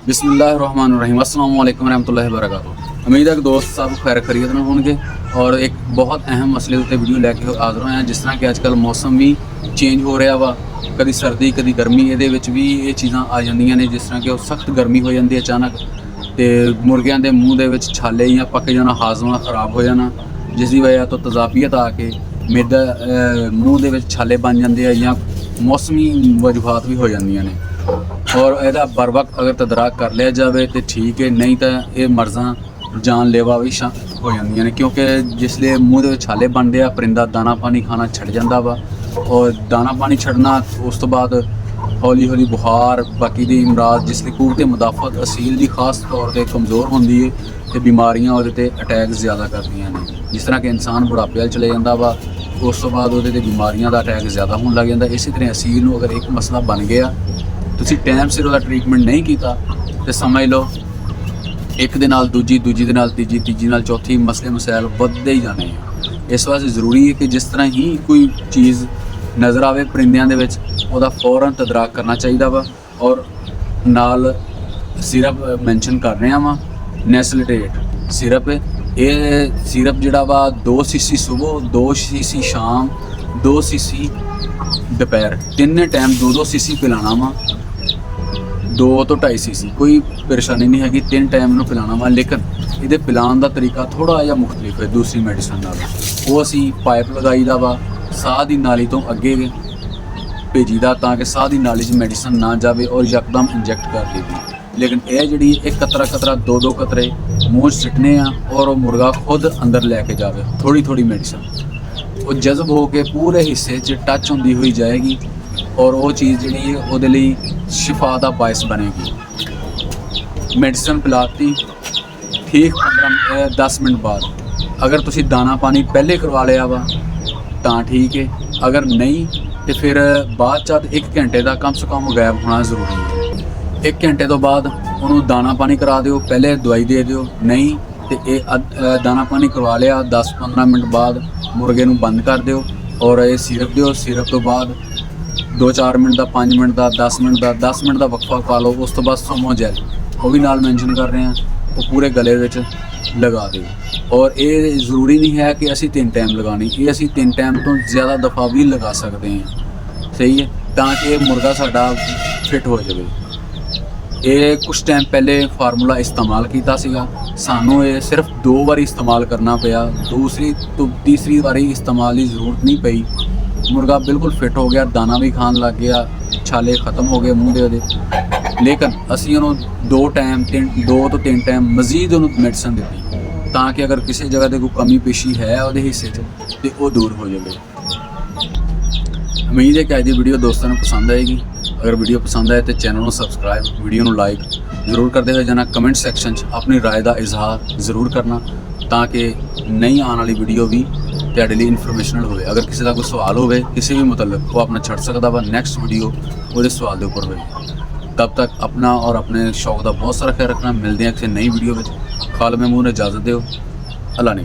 बिस्मिल्लाहिर्रहमानिर्रहीम अस्सलाम वालेकुम रहमतुल्लाहि व बरकातुहू। उम्मीद है कि दोस्त सब खैर खैरियत नाल होणगे और एक बहुत अहम मसले उत्ते वीडियो लैके हाज़र होए हैं। जिस तरह कि अजकल मौसम भी चेंज हो रहा वा, कभी सर्दी कभी गर्मी, ये भी ये चीज़ां आ जांदियां ने। जिस तरह कि सख्त गर्मी हो जाती है अचानक, तो मुर्गियां के मूँह दे विच छाले या पक जाना, हाजमा खराब हो जाना, जिसकी वजह तो तजाबियत आके मैदा मूँह दे विच छाले बन जाते हैं या मौसमी वजूहात भी हो जांदियां ने। और यदा बर वक्त अगर तदराक कर लिया जाए तो ठीक है, नहीं तो ये मर्ज़ां जानलेवा भी हो जांदियां ने। क्योंकि जिसले मूँह दे छाले बनते हैं, परिंदा दाना पानी खाना छड़ जाता वा, और दाना पानी छड़ना उस तो बाद हौली हौली बुखार बाकी दी इमराज, जिसली कुव्वत मुदाफ़त असील की खास तौर पर कमज़ोर होंदी है, तो बीमारियां और अटैक ज़्यादा करदियां ने। जिस तरह कि इंसान बुढ़ापे वाल चले जाता वा, उस तो बाद वो बीमारियां का अटैक ज़्यादा होने लग जाता। इसी तरह असील नूं अगर एक मसला बन गया, तुसी टाइम सिर उसका ट्रीटमेंट नहीं किया तो समझ लो एक दे नाल दूजी, दूजी दे नाल तीजी, तीजी नाल चौथी मसले मसैल बढ़ते ही जाने हैं। इस वास्ते ज़रूरी है कि जिस तरह ही कोई चीज़ नज़र आवे परिंदियां दे विच, उहदा फौरन तदराक करना चाहिए वा। और नाल सिरप मैंशन कर रहे वा, नेसलेटेट सिरप। ये सिरप जिहड़ा वा 2 सीसी सुबह, 2 सीसी शाम, 2 सीसी दोपहर, तीनों टाइम 2-2 सीसी पिलाना वा। 2 तो 2.5 सीसी कोई परेशानी नहीं हैगी, 3 टाइम इन्हूं पिलाना वा। लेकिन ये पिलाने का तरीका थोड़ा जिहा मुख्तलिफ है दूसरी मैडिसन नालों। वो असी पाइप लगाई दा वा, साह की नाली तो अगे भेजी दा, ताकि साह की नाली च मैडिसन ना जाए और यकदम इंजैक्ट कर दी दी। लेकिन यह जी एक कतरा कतरा 2-2 कतरे मूँह सिटने और वो मुर्गा खुद अंदर लैके जाए, थोड़ी थोड़ी मैडिसन वो जज्ब हो के पूरे हिस्से च टच होंदी हुई जाएगी, और वो चीज़ जी है वो शिफा का बायस बनेगी। मैडिसन पिलाती ठीक 15-10 मिनट बाद। अगर तुसी दाना पानी पहले करवा लिया वा तो ठीक है, अगर नहीं तो फिर बाद च 1 घंटे का कम से कम गायब होना जरूरी है। 1 घंटे तो बाद उन्होंने दाना पानी करा दो, पहले दवाई दे दो, नहीं तो ये दाना पानी करवा लिया 10-15 मिनट बाद मुर्गे नूं बंद कर दो और ये सिरप दो। सिरप तो बाद 2-4 मिनट का, 5 मिनट का, 10 मिनट का, 10 मिनट का वक्फा पा लो। उस तो बाद सोमो जैल वो भी नाल मैंशन कर रहे हैं, वो पूरे गले विच लगा दो। और ये ज़रूरी नहीं है कि असी 3 टाइम लगानी, ये असी 3 टाइम तो ज़्यादा दफ़ा भी लगा सकते हैं, सही है, ताकि मुर्गा साडा फिट हो जाए। ये कुछ टाइम पहले फार्मूला इस्तेमाल किया सीगा, सानू ये सिर्फ 2 बार इस्तेमाल करना पिया, दूसरी तो तीसरी बारी इस्तेमाल की जरूरत नहीं पई। मुर्गा बिल्कुल फिट हो गया, दाना भी खान लग गया, छाले ख़त्म हो गए मूँह दे। लेकिन असी उन्होंने 2 तो 3 टाइम मजीद उन्होंने मेडिसन दी, ताकि अगर किसी जगह पर कोई कमी पेशी है वो हिस्से तो वो दूर हो जाए। उम्मीद है कि आज की वीडियो दोस्तों को पसंद आएगी। अगर वीडियो पसंद आए तो चैनल को सबसक्राइब, वीडियो को लाइक जरूर करते हुए जाना। कमेंट सैक्शन अपनी राय का इजहार जरूर करना, ताकि नई आने वाली वीडियो भी ਤੁਹਾਡੇ ਲਈ ਇਨਫੋਰਮੇਸ਼ਨਲ ਹੋਵੇ। अगर किसी का कोई सवाल होवे किसी भी मुतल्लिक, वो अपना छड़ सकता वा, नैक्सट वीडियो वो सवाल के उपर होगी। तब तक अपना और अपने शौक का बहुत सारा ख्याल रखना। मिलते हैं किसी नई वीडियो में। खाल महमूद ने इजाज़त दो। अल्लाह ने।